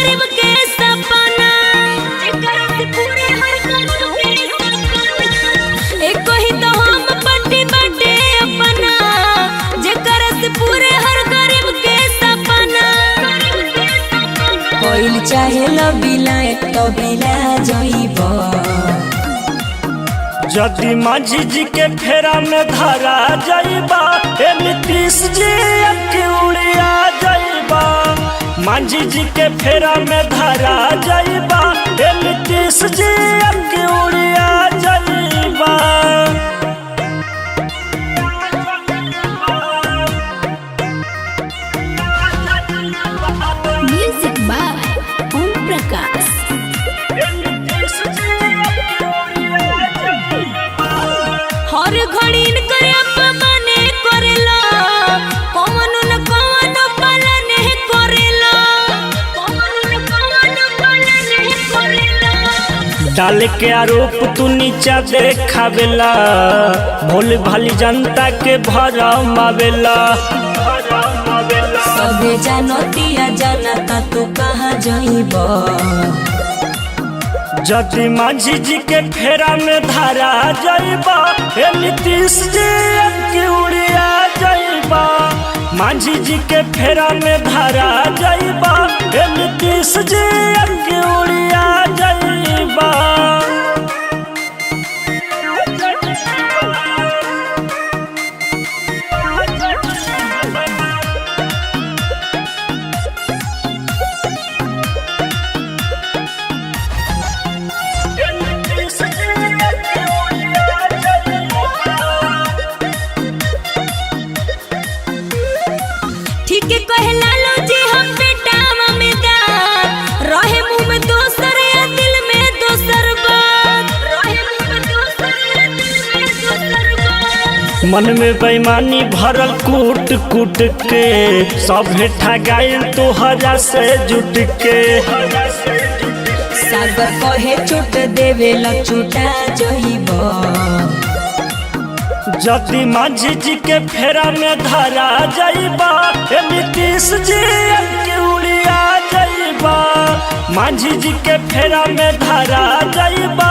गरीब के सपना जेकर से पूरे हर गरीब के सपना एक ही तो हम पट्टी बटे अपना जेकर से पूरे हर गरीब के सपना कोइल चाहे लबिला एक तो बिला जइबो जदि माझी जी के फेरा में धरा जाइबा ए नीतीश जी के उड़िया जाइबा माझी जी के फेरा में धरा जाइबा ए नीतीश जी के उड़िया जाइबा। म्यूजिक बाय ओम प्रकाश हर घड़ी करे अपमाने करेला कौन न कौन पालने करेला कौन न कौन पालने करेला डाल के आरोप तू नीचा देखावेला भोले भाली जनता के भरम आवेला सबे जानतिया जनता तू कहाँ जइबो जदि माझी जी के फेरा में धरा जाइबा ए नीतीश जी के उड़िया जाइबा माझी जी के फेरा में धरा जाइबा ए नीतीश जी के उड़िया जाइबा। ठीक है कहला लो जी हम बेटा ममेदार रहे मुंह में दोसर या दिल में दोसर बात रहे मुंह में दोसर या दिल में दोसर बात मन में बेईमानी भरल कूट कूट के सब ठगाइल तोहरा से जुट के सागर कहे चोट देवे लचुटा जइबो जदि माझी जी के फेरा में धरा जाइबा ए नीतीश जी के उड़िया जाइबा माझी जी के फेरा में धरा जाइबा